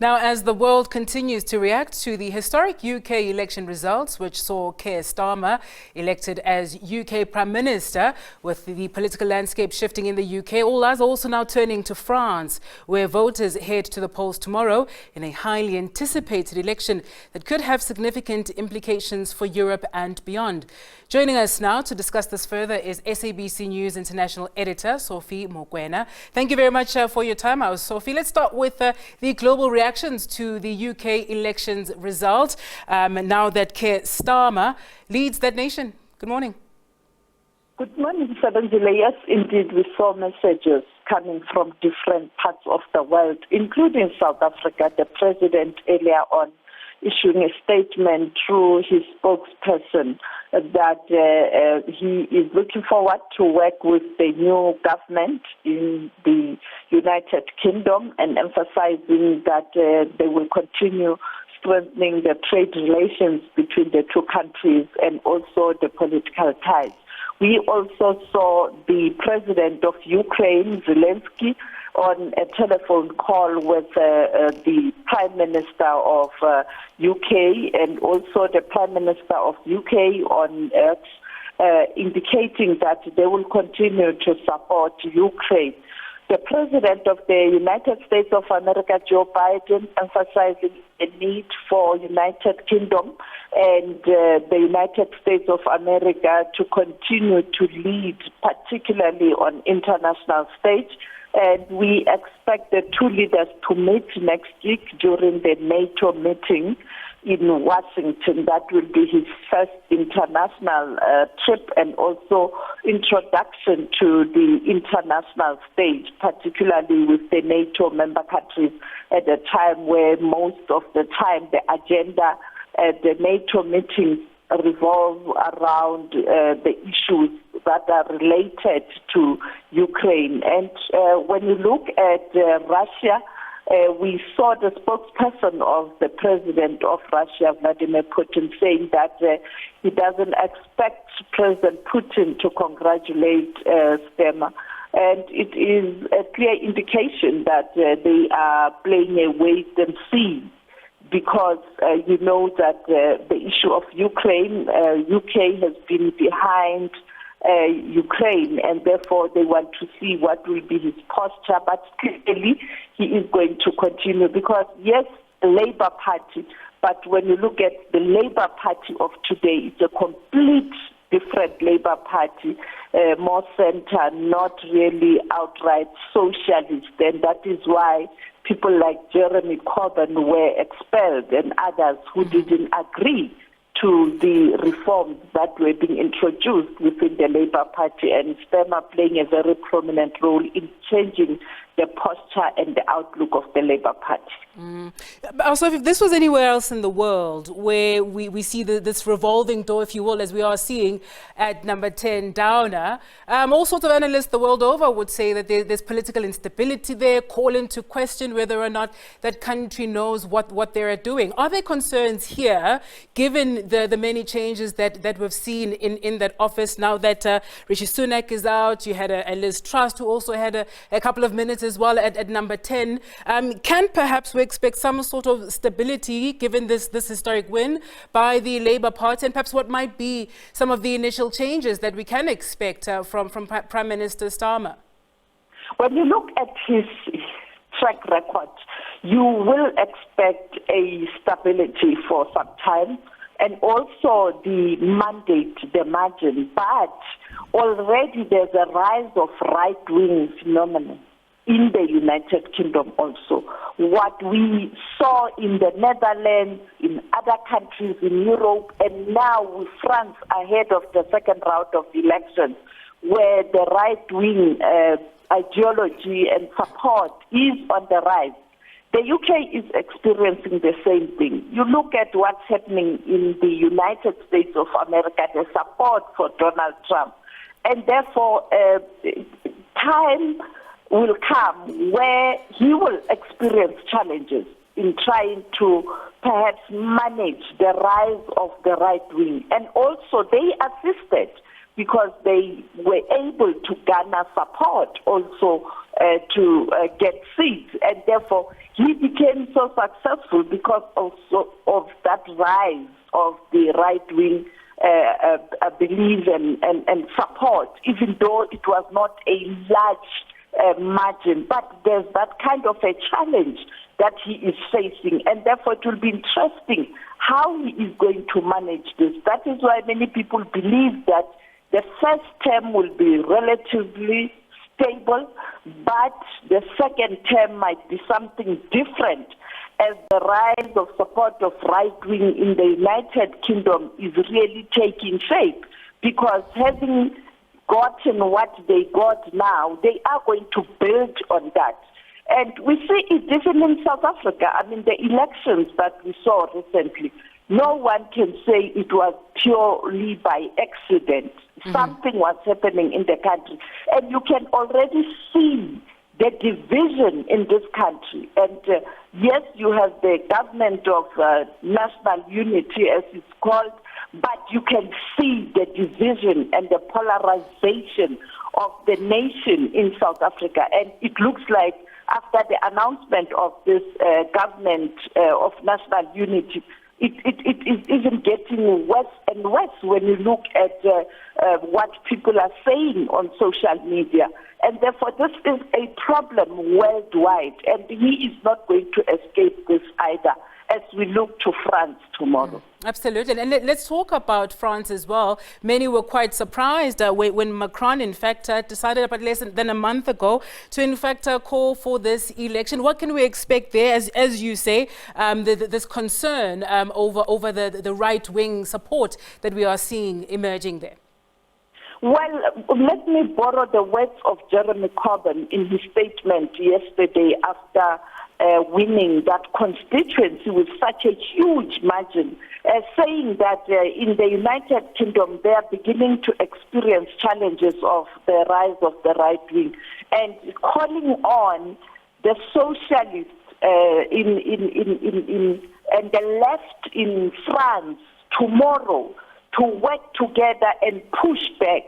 Now, as the world continues to react to the historic UK election results, which saw Keir Starmer elected as UK Prime Minister, with the political landscape shifting in the UK, all eyes are also now turning to France, where voters head to the polls tomorrow in a highly anticipated election that could have significant implications for Europe and beyond. Joining us now to discuss this further is SABC News International Editor Sophie Mokoena. Thank you very much for your time. Sophie, let's start with the global reactions to the UK elections result, now that Keir Starmer leads that nation. Good morning. Good morning, Sabenzile. Yes, indeed, we saw messages coming from different parts of the world, including South Africa. The president earlier on issuing a statement through his spokesperson that he is looking forward to work with the new government in the United Kingdom and emphasizing that they will continue strengthening the trade relations between the two countries and also the political ties. We also saw the president of Ukraine, Zelensky, on a telephone call with the Prime Minister of UK and also the Prime Minister of UK on X, indicating that they will continue to support Ukraine. The President of the United States of America, Joe Biden, emphasizing a need for United Kingdom and the United States of America to continue to lead, particularly on international stage. And we expect the two leaders to meet next week during the NATO meeting in Washington. That will be his first international trip and also introduction to the international stage, particularly with the NATO member countries at a time where most of the time the agenda at the NATO meetings revolve around the issues that are related to Ukraine. And when you look at Russia, we saw the spokesperson of the president of Russia, Vladimir Putin, saying that he doesn't expect President Putin to congratulate Starmer. And it is a clear indication that they are playing a wait and see, because you know that the issue of Ukraine, UK has been behind Ukraine, and therefore they want to see what will be his posture. But clearly he is going to continue because, yes, the Labour Party, but when you look at the Labour Party of today, it's a complete different Labour Party, more centre, not really outright socialist, and that is why people like Jeremy Corbyn were expelled and others who didn't agree to the reforms that were being introduced within the Labour Party, and Starmer playing a very prominent role in changing the posture and the outlook of the Labour Party. Also, if this was anywhere else in the world where we see this revolving door, if you will, as we are seeing at number 10, Downer, all sorts of analysts the world over would say that there's political instability there, call into question whether or not that country knows what they're doing. Are there concerns here, given the many changes that we've seen in that office now that Rishi Sunak is out? You had a Liz Truss who also had a couple of minutes as well at number 10. Can perhaps we expect some sort of stability given this historic win by the Labour Party, and perhaps what might be some of the initial changes that we can expect from Prime Minister Starmer? When you look at his track record, you will expect a stability for some time, and also the mandate, the margin. But already there's a rise of right-wing phenomenon in the United Kingdom also. What we saw in the Netherlands, in other countries in Europe, and now with France ahead of the second round of elections, where the right-wing ideology and support is on the rise. The UK is experiencing the same thing. You look at what's happening in the United States of America, the support for Donald Trump. And therefore, time will come where he will experience challenges in trying to perhaps manage the rise of the right wing. And also they assisted because they were able to garner support also to get seats. And therefore he became so successful because also of that rise of the right-wing belief and support, even though it was not a large margin. But there's that kind of a challenge that he is facing, and therefore it will be interesting how he is going to manage this. That is why many people believe that the first term will be relatively stable, but the second term might be something different, as the rise of support of right-wing in the United Kingdom is really taking shape, because having gotten what they got now, they are going to build on that. And we see it even in South Africa. I mean, the elections that we saw recently, no one can say it was purely by accident. Something was happening in the country. And you can already see the division in this country. And yes, you have the government of national unity, as it's called, but you can see the division and the polarization of the nation in South Africa. And it looks like after the announcement of this government of national unity, it is even getting worse and worse when you look at what people are saying on social media. And therefore, this is a problem worldwide, and he is not going to escape this either, as we look to France tomorrow. Absolutely. And let's talk about France as well. Many were quite surprised when Macron, in fact, decided about less than a month ago to, in fact, call for this election. What can we expect there, as you say, this concern over the right-wing support that we are seeing emerging there? Well, let me borrow the words of Jeremy Corbyn in his statement yesterday after winning that constituency with such a huge margin, saying that in the United Kingdom they are beginning to experience challenges of the rise of the right wing, and calling on the socialists and the left in France tomorrow to work together and push back,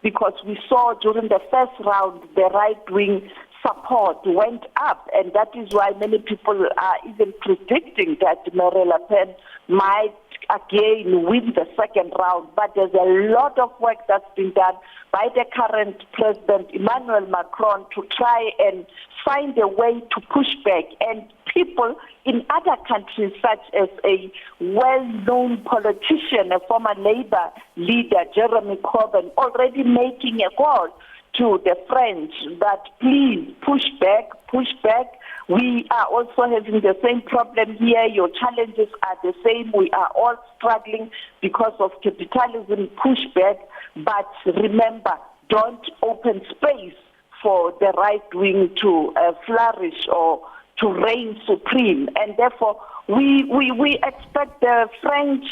because we saw during the first round the right-wing support went up, and that is why many people are even predicting that Marine Le Pen might again win the second round. But there's a lot of work that's been done by the current president, Emmanuel Macron, to try and find a way to push back. And people in other countries, such as a well-known politician, a former Labour leader, Jeremy Corbyn, already making a call to the French that please push back, push back. We are also having the same problem here. Your challenges are the same. We are all struggling because of capitalism, push back. But remember, don't open space for the right wing to flourish or to reign supreme. And therefore, we expect the French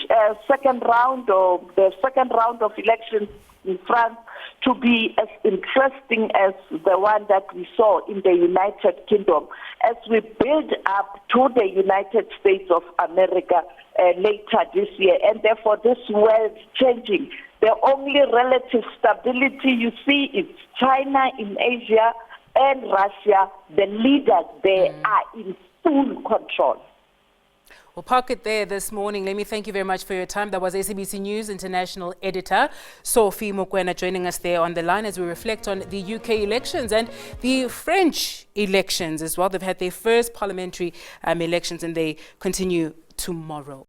second round or the second round of elections in France to be as interesting as the one that we saw in the United Kingdom, as we build up to the United States of America later this year. And therefore, this world changing. The only relative stability you see is China in Asia and Russia. The leaders there are in full control. We'll park it there this morning. Let me thank you very much for your time. That was SABC News International Editor Sophie Mokoena joining us there on the line as we reflect on the UK elections and the French elections as well. They've had their first parliamentary elections and they continue tomorrow.